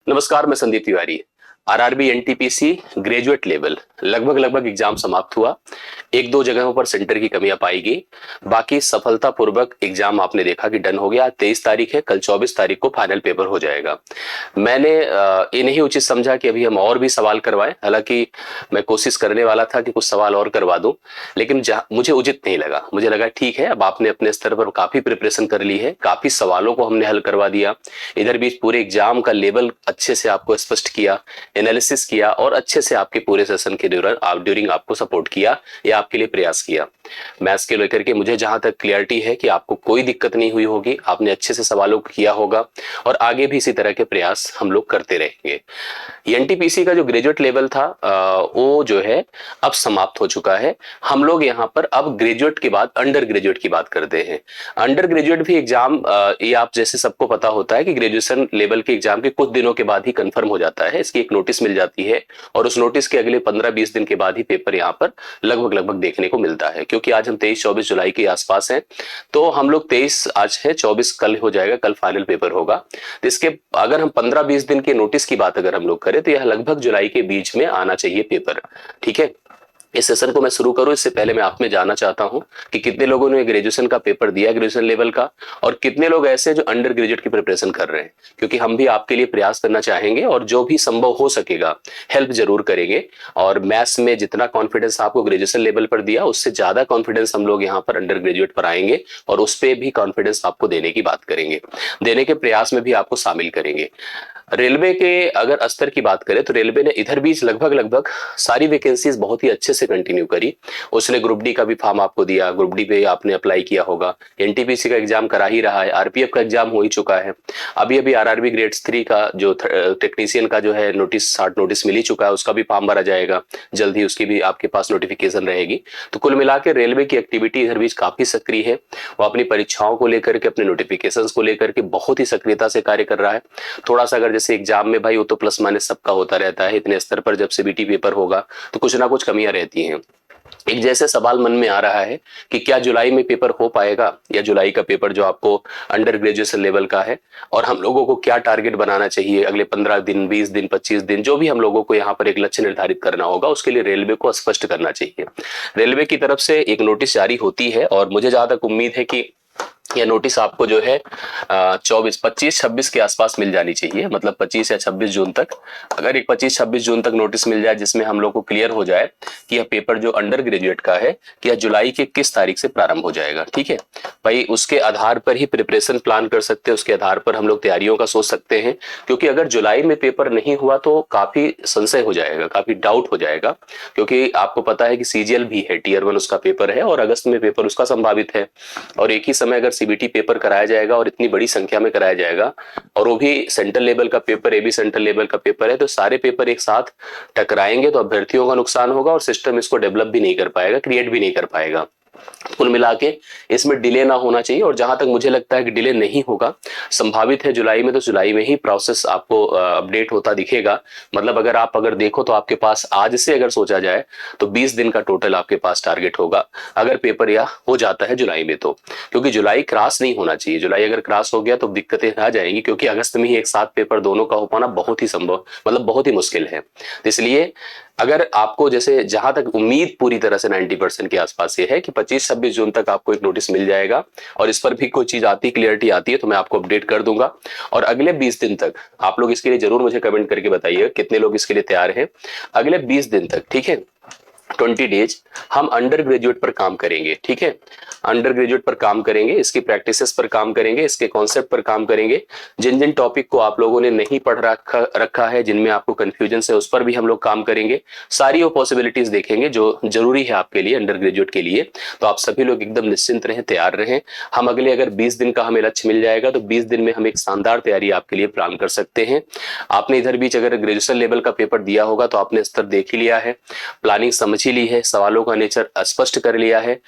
नमस्कार, मैं Sandeep Tiwari. RRB NTPC graduate level लगभग एग्जाम समाप्त हुआ। एक दो जगहों पर सेंटर की कमियां पाई गई, बाकी सफलतापूर्वक एग्जाम आपने देखा कि डन हो गया। 23 तारीख है, कल 24 तारीख को फाइनल पेपर हो जाएगा। मैंने ये नहीं उचित समझा कि अभी हम और भी सवाल करवाएं। हालांकि मैं कोशिश करने वाला था कि कुछ सवाल और करवा दूं, लेकिन मुझे उचित नहीं लगा। मुझे लगा ठीक है, अब आपने अपने स्तर पर काफी प्रिपरेशन कर ली है, काफी सवालों को हमने हल करवा दिया। इधर बीच पूरे एग्जाम का लेवल अच्छे से आपको स्पष्ट किया, एनालिसिस किया और अच्छे से आपके पूरे सेशन के दौरान ड्यूरिंग आपको सपोर्ट किया या आपके लिए प्रयास किया। मैथ्स के लेकर के मुझे जहां तक क्लियरिटी है कि आपको कोई दिक्कत नहीं हुई होगी, आपने अच्छे से सवालों को किया होगा और आगे भी इसी तरह के प्रयास हम लोग करते रहेंगे। एनटीपीसी का जो ग्रेजुएट लेवल था वो जो है अब समाप्त हो चुका है। हम लोग यहाँ पर अब ग्रेजुएट के बाद अंडर ग्रेजुएट की बात करते हैं। अंडर ग्रेजुएट भी एग्जाम ये आप जैसे सबको पता होता है कि ग्रेजुएशन लेवल के एग्जाम के कुछ दिनों के बाद ही कंफर्म हो जाता है। इसकी एक नोटिस मिल जाती है और उस नोटिस के अगले 15-20 दिन के बाद ही पेपर यहाँ पर लगभग देखने को मिलता है। क्योंकि आज हम 23-24 जुलाई के आसपास हैं, तो हम लोग 23 आज है, 24 कल हो जाएगा, कल फाइनल पेपर होगा। तो इसके अगर हम 15-20 दिन के नोटिस की बात अगर हम लोग करें तो यह लगभग जुलाई के बीच में आना चाहिए पेपर। ठीक है, इस सेशन को मैं शुरू करूं इससे पहले मैं आप में जानना चाहता हूं कि कितने लोगों ने ग्रेजुएशन का पेपर दिया, ग्रेजुएशन लेवल का, और कितने लोग ऐसे जो अंडर ग्रेजुएट की प्रिपरेशन कर रहे हैं। क्योंकि हम भी आपके लिए प्रयास करना चाहेंगे और जो भी संभव हो सकेगा हेल्प जरूर करेंगे। और मैथ्स में जितना कॉन्फिडेंस आपको ग्रेजुएशन लेवल पर दिया, उससे ज्यादा कॉन्फिडेंस हम लोग यहाँ पर अंडर ग्रेजुएट पर आएंगे और उस पर भी कॉन्फिडेंस आपको देने की बात करेंगे, देने के प्रयास में भी आपको शामिल करेंगे। रेलवे के अगर स्तर की बात करें तो रेलवे ने इधर बीच लगभग सारी वैकेंसीज बहुत ही अच्छे से कंटिन्यू करी। उसने ग्रुप डी का भी फॉर्म आपको दिया, ग्रुप डी पे आपने अप्लाई किया होगा। एनटीपीसी का एग्जाम करा ही रहा है, आरपीएफ का एग्जाम हो ही चुका है। अभी आरआरबी ग्रेड 3 का जो टेक्नीशियन का जो है नोटिस, शॉर्ट नोटिस मिल ही चुका है, उसका भी फॉर्म भरा जाएगा जल्द ही, उसकी भी आपके पास नोटिफिकेशन रहेगी। तो कुल मिला के रेलवे की एक्टिविटी इधर बीच काफी सक्रिय है। वो अपनी परीक्षाओं को लेकर के, अपने नोटिफिकेशन को लेकर के बहुत ही सक्रियता से कार्य कर रहा है। थोड़ा सा अगर जैसे एग्जाम में भाई वो तो प्लस माइनस सबका होता रहता है, इतने स्तर पर जब सीबीटी पेपर होगा तो कुछ ना कुछ कमियां रहती हैं। एक जैसे सवाल मन में आ रहा है कि क्या जुलाई में पेपर हो पाएगा, या जुलाई का पेपर जो आपको अंडर ग्रेजुएशन लेवल का है, और हम लोगों को क्या टारगेट बनाना चाहिए अगले 15 दिन, 20 दिन, 25 दिन, जो भी हम लोगों को यहाँ पर एक लक्ष्य निर्धारित करना होगा, उसके लिए रेलवे को स्पष्ट करना चाहिए। रेलवे की तरफ से एक नोटिस जारी होती है और मुझे जहां तक उम्मीद है कि यह नोटिस आपको जो है 25-26 के आसपास मिल जानी चाहिए, मतलब 25 या 26 जून तक। अगर एक 25-26 जून तक नोटिस मिल जाए जिसमें हम लोग को क्लियर हो जाए कि यह पेपर जो अंडर ग्रेजुएट का है कि यह जुलाई के किस तारीख से प्रारंभ हो जाएगा, ठीक है भाई, उसके आधार पर ही प्रिपरेशन प्लान कर सकते हैं, उसके आधार पर हम लोग तैयारियों का सोच सकते हैं। क्योंकि अगर जुलाई में पेपर नहीं हुआ तो काफी संशय हो जाएगा, काफी डाउट हो जाएगा। क्योंकि आपको पता है कि सीजीएल भी है, टियर 1 उसका पेपर है और अगस्त में पेपर उसका संभावित है। और एक ही समय अगर सीबीटी पेपर कराया जाएगा और इतनी बड़ी संख्या में कराया जाएगा, और वो भी सेंट्रल लेवल का पेपर, एबी सेंट्रल लेवल का पेपर है, तो सारे पेपर एक साथ टकराएंगे तो अभ्यर्थियों का नुकसान होगा और सिस्टम इसको डेवलप भी नहीं कर पाएगा, क्रिएट भी नहीं कर पाएगा। कुल मिला के इसमें डिले ना होना चाहिए, और जहां तक मुझे लगता है कि डिले नहीं होगा, संभावित है जुलाई में, तो जुलाई में ही प्रोसेस आपको अपडेट होता दिखेगा। मतलब अगर देखो तो आपके पास आज से अगर सोचा जाए तो 20 दिन का टोटल आपके पास टारगेट होगा अगर पेपर या हो जाता है जुलाई में तो। क्योंकि जुलाई क्रॉस नहीं होना चाहिए, जुलाई अगर क्रॉस हो गया तो दिक्कतें आ जाएंगी। क्योंकि अगस्त में ही एक साथ पेपर दोनों का हो पाना बहुत ही संभव, मतलब बहुत ही मुश्किल है। तो इसलिए अगर आपको जैसे जहां तक उम्मीद पूरी तरह से 90% के आसपास ये है कि 25-26 जून तक आपको एक नोटिस मिल जाएगा, और इस पर भी कोई चीज आती, क्लियरिटी आती है तो मैं आपको अपडेट कर दूंगा। और अगले 20 दिन तक आप लोग इसके लिए जरूर मुझे कमेंट करके बताइए कितने लोग इसके लिए तैयार हैं। अगले 20 दिन तक, ठीक है, 20 डेज हम अंडर ग्रेजुएट पर काम करेंगे। ठीक है, अंडर ग्रेजुएट पर काम करेंगे, इसकी प्रैक्टिसेस पर काम करेंगे, इसके कॉन्सेप्ट पर काम करेंगे। जिन जिन टॉपिक को आप लोगों ने नहीं पढ़ रखा है, जिनमें आपको कंफ्यूजन है, उस पर भी हम लोग काम करेंगे। सारी वो पॉसिबिलिटीज देखेंगे जो जरूरी है आपके लिए, अंडर ग्रेजुएट के लिए। तो आप सभी लोग एकदम निश्चिंत रहें, तैयार रहें। हम अगले अगर 20 दिन का हमें लक्ष्य मिल जाएगा तो 20 दिन में हम एक शानदार तैयारी आपके लिए प्लान कर सकते हैं। आपने इधर बीच अगर ग्रेजुएशन लेवल का पेपर दिया होगा तो आपने स्तर देख ही लिया है, प्लानिंग समझ ही पर्ची ली है, सवालों का नेचर स्पष्ट कर लिया है।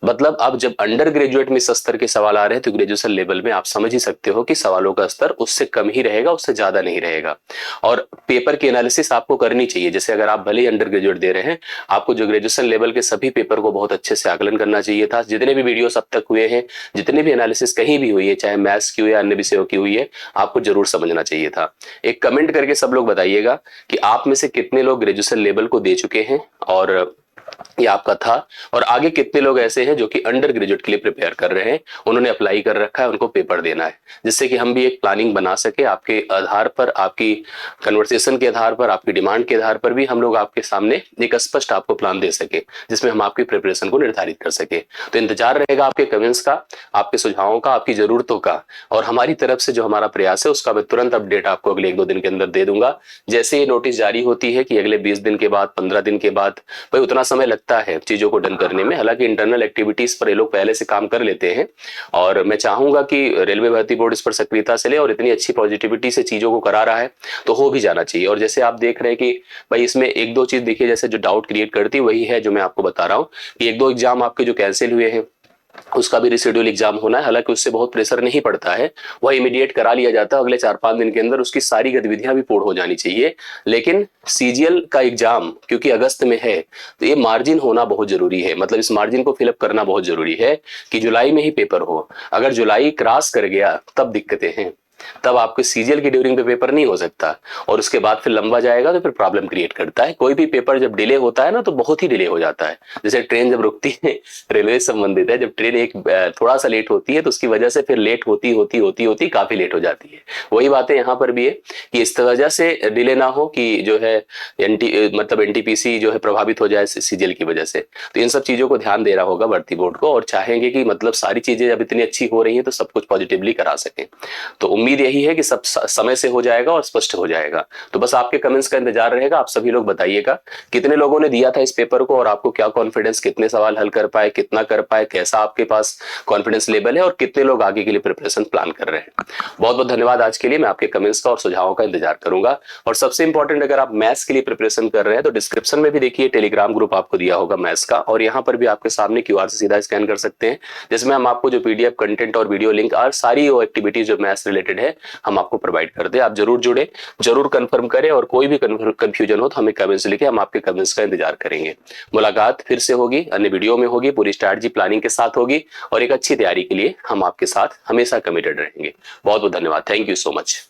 मतलब अब जब अंडर ग्रेजुएट में इस स्तर के सवाल आ रहे हैं तो ग्रेजुएशन लेवल में आप समझ ही सकते हो कि सवालों का स्तर उससे कम ही रहेगा, उससे ज्यादा नहीं रहेगा। और पेपर की एनालिसिस आपको करनी चाहिए। जैसे अगर आप भले ही अंडर ग्रेजुएट दे रहे हैं, आपको जो ग्रेजुएशन लेवल के सभी पेपर को बहुत अच्छे से आकलन करना चाहिए था। जितने भी वीडियोस अब तक हुए हैं, जितने भी एनालिसिस कहीं भी हुई है, चाहे मैथ्स की हुई या अन्य विषयों की हुई है, आपको जरूर समझना चाहिए था। एक कमेंट करके सब लोग बताइएगा कि आप में से कितने लोग ग्रेजुएशन लेवल को दे चुके हैं, और ये आपका था। और आगे कितने लोग ऐसे हैं जो कि अंडर ग्रेजुएट के लिए प्रिपेयर कर रहे हैं, उन्होंने अप्लाई कर रखा है, उनको पेपर देना है, जिससे कि हम भी एक प्लानिंग बना सके। आपके आधार पर, आपकी कन्वर्सेशन के आधार पर, आपकी डिमांड के आधार पर भी हम लोग आपके सामने एक स्पष्ट आपको प्लान दे सके, जिसमें हम आपकी प्रिपरेशन को निर्धारित कर सके। तो इंतजार रहेगा आपके कमेंट्स का, आपके सुझावों का, आपकी जरूरतों का, और हमारी तरफ से जो हमारा प्रयास है उसका मैं तुरंत अपडेट आपको अगले 1-2 दिन के अंदर दे दूंगा। जैसे ये नोटिस जारी होती है कि अगले 20 दिन के बाद, 15 दिन के बाद, भाई उतना समय लगता है चीजों को डन करने में। हालांकि इंटरनल एक्टिविटीज पर ये लोग पहले से काम कर लेते हैं, और मैं चाहूंगा कि रेलवे भर्ती बोर्ड इस पर सक्रियता से ले, और इतनी अच्छी पॉजिटिविटी से चीजों को करा रहा है तो हो भी जाना चाहिए। और जैसे आप देख रहे हैं कि भाई इसमें 1-2 चीज देखिए जैसे जो डाउट क्रिएट करती है, वही है जो मैं आपको बता रहा हूँ कि 1-2 एग्जाम आपके जो कैंसिल हुए हैं उसका भी रिशेड्यूल एग्जाम होना है। हालांकि उससे बहुत प्रेशर नहीं पड़ता है, वह इमीडिएट करा लिया जाता है, अगले 4-5 दिन के अंदर उसकी सारी गतिविधियां भी पूर्ण हो जानी चाहिए। लेकिन सीजीएल का एग्जाम क्योंकि अगस्त में है, तो ये मार्जिन होना बहुत जरूरी है। मतलब इस मार्जिन को फिलअप करना बहुत जरूरी है कि जुलाई में ही पेपर हो। अगर जुलाई क्रॉस कर गया तब दिक्कतें हैं, तब आपके सीजीएल की ड्यूरिंग पे पेपर नहीं हो सकता, और उसके बाद फिर लंबा जाएगा तो फिर प्रॉब्लम क्रिएट करता है। कोई भी पेपर जब डिले होता है ना तो बहुत ही डिले हो जाता है। जैसे ट्रेन जब रुकती है, रेलवे से संबंधित है, जब ट्रेन एक थोड़ा सा लेट होती है तो उसकी वजह से फिर लेट होती होती होती होती काफी लेट हो जाती है। वही बातें यहाँ पर भी है कि इस वजह से डिले ना हो कि जो है मतलब एनटीपीसी जो है प्रभावित हो जाए सीजीएल की वजह से। तो इन सब चीजों को ध्यान देना होगा भर्ती बोर्ड को, और चाहेंगे कि मतलब सारी चीजें जब इतनी अच्छी हो रही है तो सब कुछ पॉजिटिवली करा सके। तो उम्मीद यही है कि सब समय से हो जाएगा और स्पष्ट हो जाएगा। तो बस आपके कमेंट्स का इंतजार रहेगा। आप सभी लोग बताइएगा कितने लोगों ने दिया था इस पेपर को, और आपको क्या कॉन्फिडेंस, कितने सवाल हल कर पाए, कितना कर पाए, कैसा आपके पास कॉन्फिडेंस लेवल है, और कितने लोग आगे के लिए प्रिपरेशन प्लान कर रहे हैं। बहुत बहुत धन्यवाद आज के लिए। मैं आपके कमेंट्स का और सुझावों का इंतजार करूंगा। और सबसे इंपॉर्टेंट, अगर आप मैथ्स के लिए प्रिपरेशन कर रहे हैं तो डिस्क्रिप्शन में भी देखिए टेलीग्राम ग्रुप आपको दिया होगा मैथ्स का, और यहाँ पर भी आपके सामने क्यूआर से सीधा स्कैन कर सकते हैं, जिसमें हम आपको जो पीडीएफ कंटेंट और वीडियो लिंक और सारी वो एक्टिविटीज जो मैथ्स रिलेटेड है हम आपको प्रोवाइड कर दे। आप जरूर जुड़े, जरूर कंफर्म करें, और कोई भी कंफ्यूजन हो तो हमें कमेंट्स लिखे, हम आपके कमेंट्स का इंतजार करेंगे। मुलाकात फिर से होगी, अन्य वीडियो में होगी, पूरी स्ट्रैटेजी प्लानिंग के साथ होगी, और एक अच्छी तैयारी के लिए हम आपके साथ हमेशा कमिटेड रहेंगे। बहुत बहुत धन्यवाद। Thank you so much.